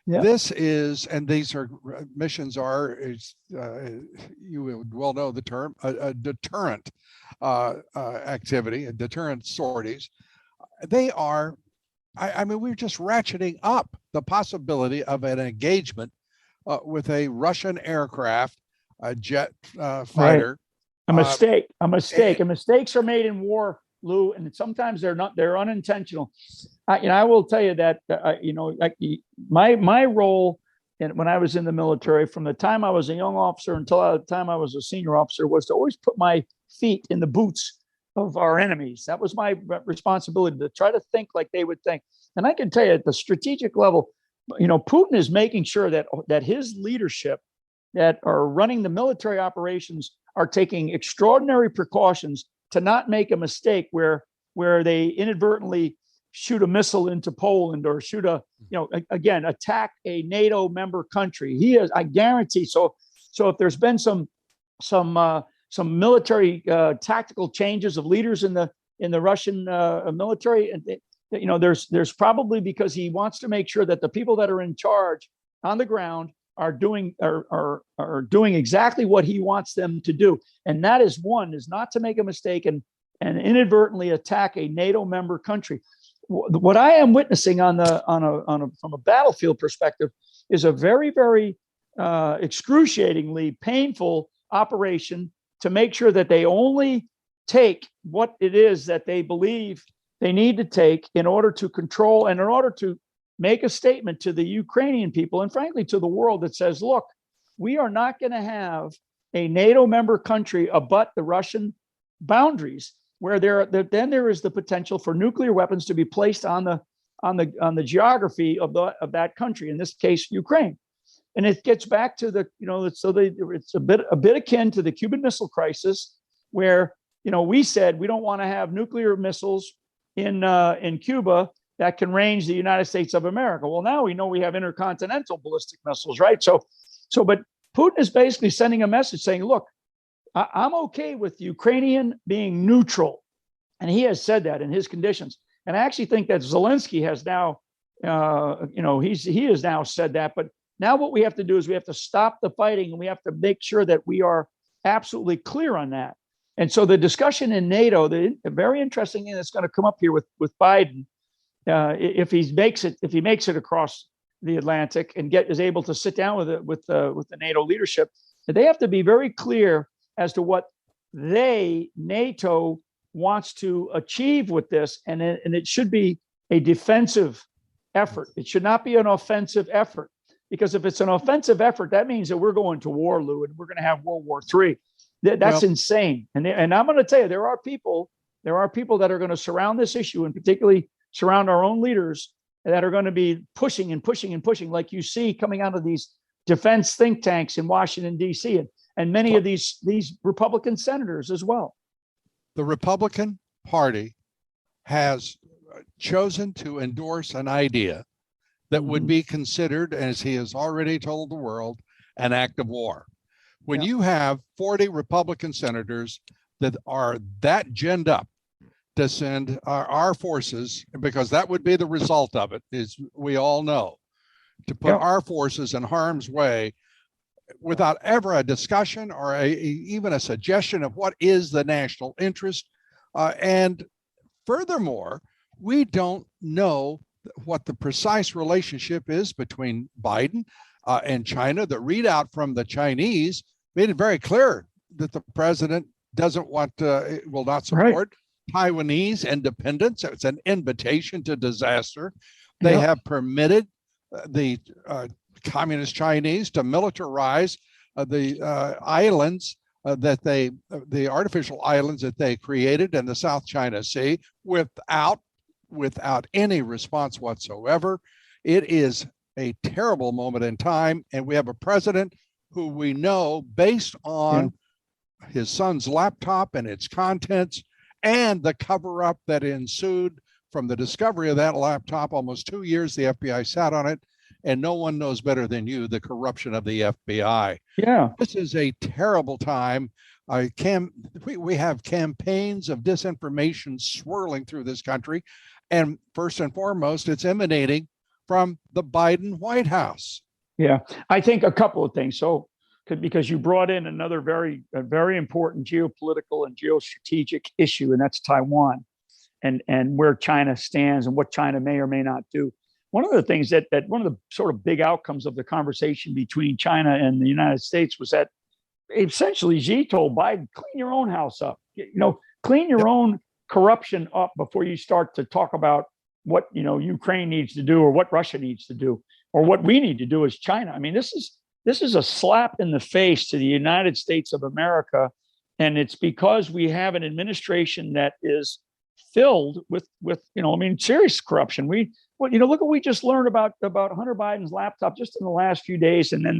Yeah. This is, and these are missions are, you would well know the term, a deterrent activity, a deterrent sorties. They are, I mean, we're just ratcheting up the possibility of an engagement with a Russian aircraft, a jet fighter. Right. A mistake. And mistakes are made in war, Lou, and sometimes they're not. They're unintentional. I will tell you that like my role when I was in the military, from the time I was a young officer until the time I was a senior officer, was to always put my feet in the boots of our enemies. That was my responsibility, to try to think like they would think. And I can tell you, at the strategic level, Putin is making sure that his leadership that are running the military operations are taking extraordinary precautions to not make a mistake where they inadvertently shoot a missile into Poland, or shoot attack a NATO member country. He is, I guarantee. So if there's been some military tactical changes of leaders in the Russian military, and there's probably because he wants to make sure that the people that are in charge on the ground are doing exactly what he wants them to do, and that is not to make a mistake and inadvertently attack a NATO member country. What I am witnessing from a battlefield perspective is a very, very excruciatingly painful operation to make sure that they only take what it is that they believe they need to take in order to control and in order to make a statement to the Ukrainian people and frankly to the world that says, look, we are not going to have a NATO member country abut the Russian boundaries, where then there is the potential for nuclear weapons to be placed on the geography of that country, in this case Ukraine. And it gets back to it's a bit akin to the Cuban Missile Crisis, where we said we don't want to have nuclear missiles in Cuba that can range the United States of America. Well, now we know we have intercontinental ballistic missiles, right? But Putin is basically sending a message saying, look, I'm okay with Ukrainian being neutral. And he has said that in his conditions. And I actually think that Zelensky has now, he has now said that. But now what we have to do is we have to stop the fighting, and we have to make sure that we are absolutely clear on that. And so the discussion in NATO, the very interesting thing that's going to come up here with Biden, if he makes it across the Atlantic and is able to sit down with the NATO leadership, they have to be very clear as to what NATO wants to achieve with this, and it should be a defensive effort. It should not be an offensive effort, because if it's an offensive effort, that means that we're going to war, Lou, and we're going to have World War III. That's insane. And I'm going to tell you, there are people that are going to surround this issue, and particularly surround our own leaders, that are going to be pushing and pushing and pushing, like you see coming out of these defense think tanks in Washington, D.C., and many of these Republican senators as well. The Republican Party has chosen to endorse an idea that would be considered, as he has already told the world, an act of war. When you have 40 Republican senators that are that ginned up to send our forces, because that would be the result of it, is we all know, to put our forces in harm's way without ever a discussion or even a suggestion of what is the national interest. And furthermore, we don't know what the precise relationship is between Biden and China. The readout from the Chinese made it very clear that the president doesn't want, will not support Taiwanese independence. It's an invitation to disaster. They have permitted the Communist Chinese to militarize the islands the artificial islands that they created in the South China Sea without any response whatsoever. It is a terrible moment in time, and we have a president who we know, based on his son's laptop and its contents and the cover-up that ensued from the discovery of that laptop. Almost 2 years the FBI sat on it, and no one knows better than you the corruption of the FBI. Yeah, this is a terrible time. We have campaigns of disinformation swirling through this country, and first and foremost, it's emanating from the Biden White House. Yeah, I think a couple of things. So, because you brought in another very important geopolitical and geostrategic issue, and that's Taiwan, and where China stands and what China may or may not do. One of the things that one of the sort of big outcomes of the conversation between China and the United States was that essentially Xi told Biden, clean your own house up, clean your own corruption up before you start to talk about what Ukraine needs to do or what Russia needs to do or what we need to do as China. I mean, this is a slap in the face to the United States of America, and it's because we have an administration that is filled with serious corruption. Look what we just learned about Hunter Biden's laptop just in the last few days, and then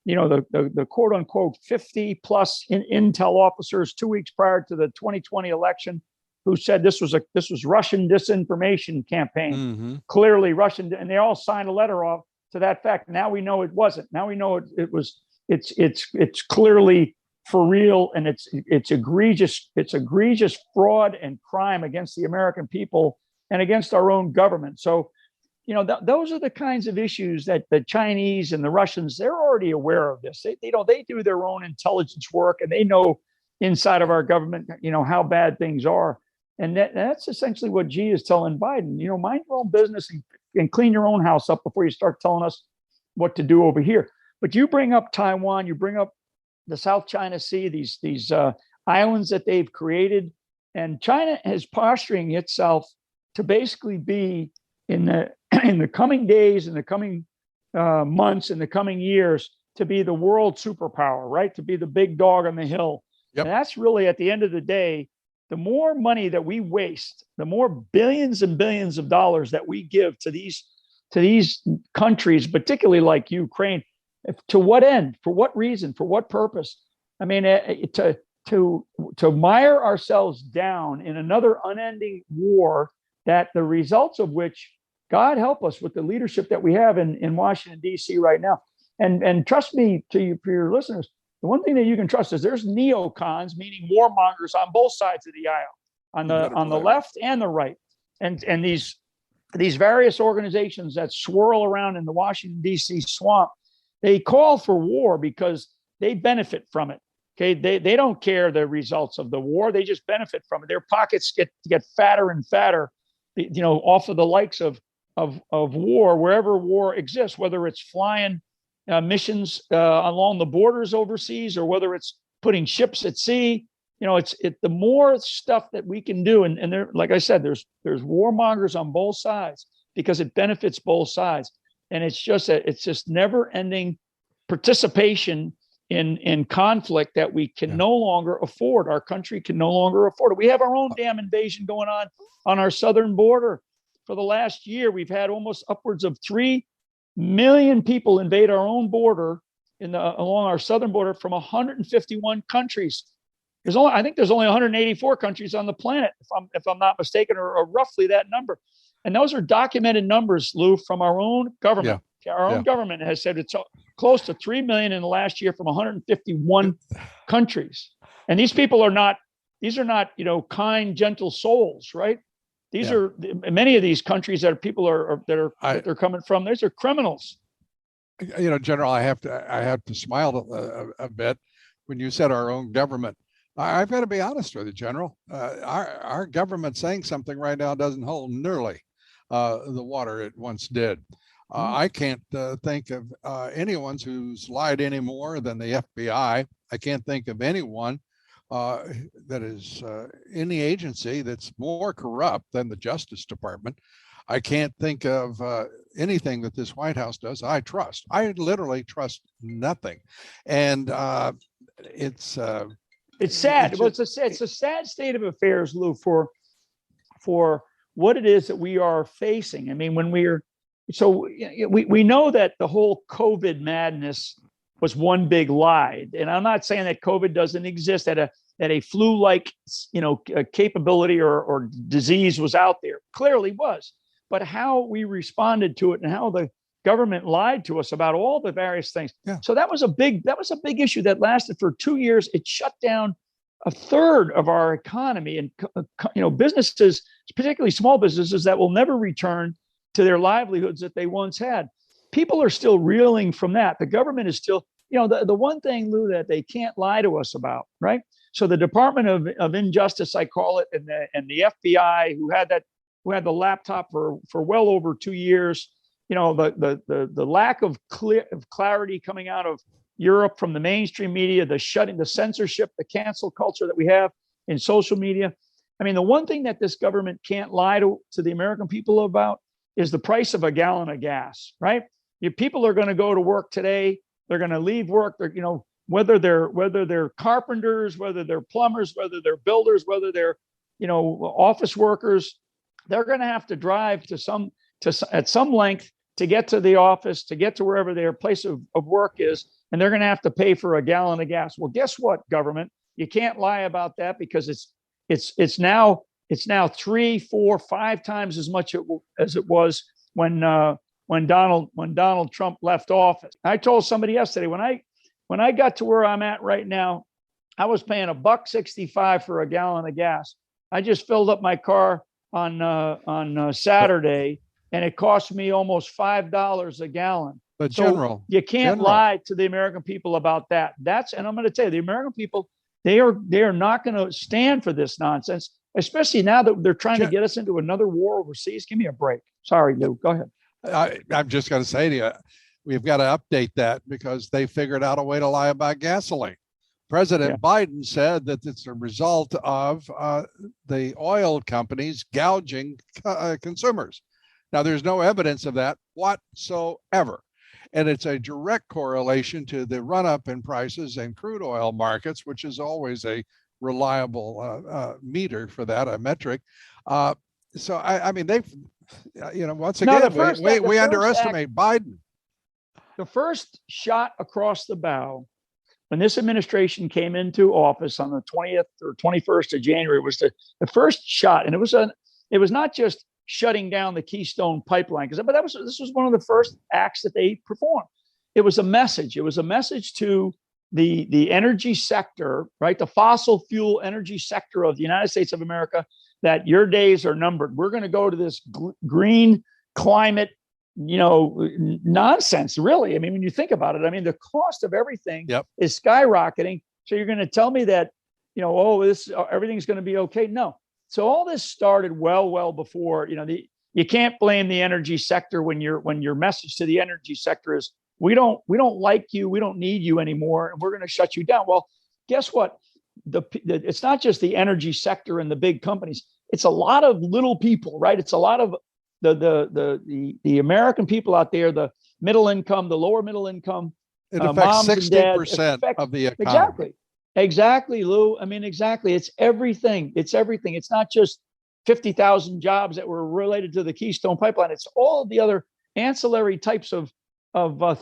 the quote unquote 50 plus intel officers 2 weeks prior to the 2020 election who said this was Russian disinformation campaign, clearly Russian, and they all signed a letter off to that fact. Now we know it wasn't. Now we know it was. It's clearly for real, and it's egregious. It's egregious fraud and crime against the American people and against our own government. So, those are the kinds of issues that the Chinese and the Russians, they're already aware of this. They do their own intelligence work, and they know inside of our government, how bad things are. And that's essentially what Xi is telling Biden. Mind your own business and clean your own house up before you start telling us what to do over here. But you bring up Taiwan, you bring up the South China Sea, these islands that they've created, and China is posturing itself to basically be in the coming days, in the coming months, in the coming years, to be the world superpower, right? To be the big dog on the hill. Yep. And that's really, at the end of the day, the more money that we waste, the more billions and billions of dollars that we give to these countries, particularly like Ukraine. To what end? For what reason? For what purpose? I mean, to mire ourselves down in another unending war, that the results of which, God help us with the leadership that we have in Washington, D.C. right now. And trust me, for your listeners, the one thing that you can trust is there's neocons, meaning warmongers, on both sides of the aisle, on the left and the right, and these various organizations that swirl around in the Washington D.C. swamp. They call for war because they benefit from it. Okay, they don't care the results of the war; they just benefit from it. Their pockets get fatter and fatter, off of the likes of war, wherever war exists, whether it's flying missions along the borders overseas, or whether it's putting ships at sea. The more stuff that we can do, and there, like I said, there's warmongers on both sides because it benefits both sides, and it's just never-ending participation in conflict that we can no longer afford. Our country can no longer afford it. We have our own damn invasion going on our southern border. For the last year, we've had almost upwards of 3 million people invade our own border along our southern border from 151 countries. I think there's only 184 countries on the planet, if I'm not mistaken, or roughly that number. And those are documented numbers, Lou, from our own government. Yeah. Our own government has said it's close to 3 million in the last year from 151 countries. And these people are not kind, gentle souls, right? These are many of these countries that they're coming from. These are criminals. General, I have to smile a bit when you said our own government. I've got to be honest with you, General. Our government saying something right now doesn't hold nearly the water it once did. I can't think of anyone who's lied any more than the FBI. I can't think of anyone that is any agency that's more corrupt than the Justice Department. I can't think of anything that this White House does I trust. I literally trust nothing. And it's sad. It's a sad state of affairs, Lou, for what it is that we are facing. I mean, we know that the whole COVID madness was one big lie. And I'm not saying that COVID doesn't exist, that a flu-like, capability or disease was out there. Clearly was. But how we responded to it and how the government lied to us about all the various things. Yeah. So that was a big issue that lasted for 2 years. It shut down a third of our economy, and businesses, particularly small businesses, that will never return to their livelihoods that they once had. People are still reeling from that. The government is still, the one thing, Lou, that they can't lie to us about, right? So the Department of Injustice, I call it, and the FBI, who had the laptop for well over 2 years, the lack of clarity coming out of Europe from the mainstream media, the censorship, the cancel culture that we have in social media. I mean, the one thing that this government can't lie to the American people about is the price of a gallon of gas, right? People are going to go to work today. They're going to leave work. Whether they're carpenters, whether they're plumbers, whether they're builders, whether they're, office workers, they're going to have to drive at some length to get to the office, to get to wherever their place of work is. And they're going to have to pay for a gallon of gas. Well, guess what, government? You can't lie about that, because it's now 3, 4, 5 times as much as it was when Donald Trump left office. I told somebody yesterday, when I got to where I'm at right now, I was paying $1.65 for a gallon of gas. I just filled up my car on Saturday, and it cost me almost $5 a gallon. But so you can't lie to the American people about that. And I'm going to tell you, the American people, they are not going to stand for this nonsense, especially now that they're trying to get us into another war overseas. Give me a break. Sorry, Lou. Go ahead. I'm just going to say to you, we've got to update that, because they figured out a way to lie about gasoline. President Biden said that it's a result of the oil companies gouging consumers. Now, there's no evidence of that whatsoever. And it's a direct correlation to the run-up in prices in crude oil markets, which is always a reliable meter for that, a metric. So, I mean, they've, once again, we underestimate Biden. The first shot across the bow when this administration came into office on the 20th or 21st of January was the first shot. And it was not just shutting down the Keystone pipeline, this was one of the first acts that they performed. It was a message. It was a message to the energy sector, right? The fossil fuel energy sector of the United States of America, that your days are numbered. We're going to go to this green climate, nonsense, really. I mean, when you think about it, I mean, the cost of everything is skyrocketing. So you're going to tell me that, everything's going to be okay? No. So all this started well before, you can't blame the energy sector when your message to the energy sector is, we don't like you, we don't need you anymore, and we're going to shut you down. Well, guess what? It's not just the energy sector and the big companies. It's a lot of little people, right? It's a lot of the American people out there, the middle income, the lower middle income. It affects 60% of the economy. Exactly, Lou. I mean, exactly. It's everything. It's everything. It's not just 50,000 jobs that were related to the Keystone Pipeline. It's all of the other ancillary types of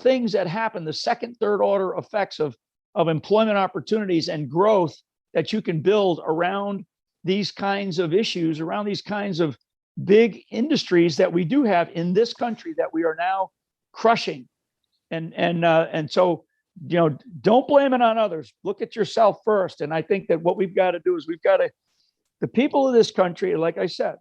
things that happen, the second, third order effects of employment opportunities and growth that you can build around these kinds of issues, around these kinds of big industries that we do have in this country that we are now crushing. And so, don't blame it on others. Look at yourself first. And I think that what we've got to do is the people of this country, like I said,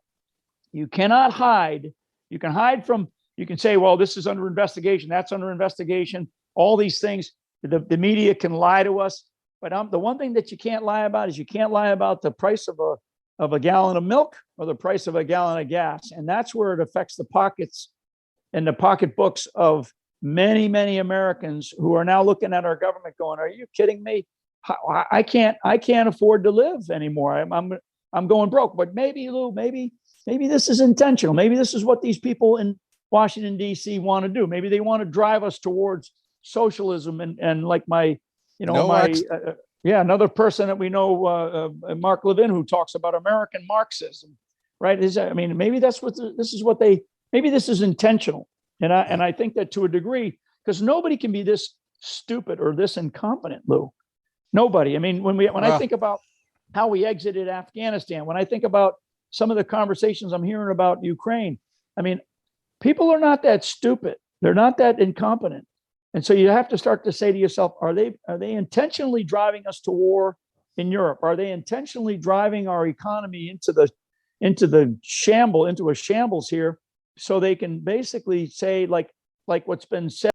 you cannot hide. You can say, well, this is under investigation, that's under investigation, all these things. The media can lie to us. But the one thing that you can't lie about is you can't lie about the price of a gallon of milk or the price of a gallon of gas. And that's where it affects the pockets and the pocketbooks of many, many Americans who are now looking at our government going, are you kidding me? I can't afford to live anymore. I'm going broke. But maybe, Lou, maybe this is intentional. Maybe this is what these people in Washington, D.C. want to do. Maybe they want to drive us towards socialism and like another person that we know, Mark Levin, who talks about American Marxism, right? Maybe this is intentional. And I think that to a degree, because nobody can be this stupid or this incompetent, Lou. Nobody. I mean, when I think about how we exited Afghanistan, when I think about some of the conversations I'm hearing about Ukraine, I mean, people are not that stupid. They're not that incompetent. And so you have to start to say to yourself, are they intentionally driving us to war in Europe? Are they intentionally driving our economy into a shambles here so they can basically say like what's been said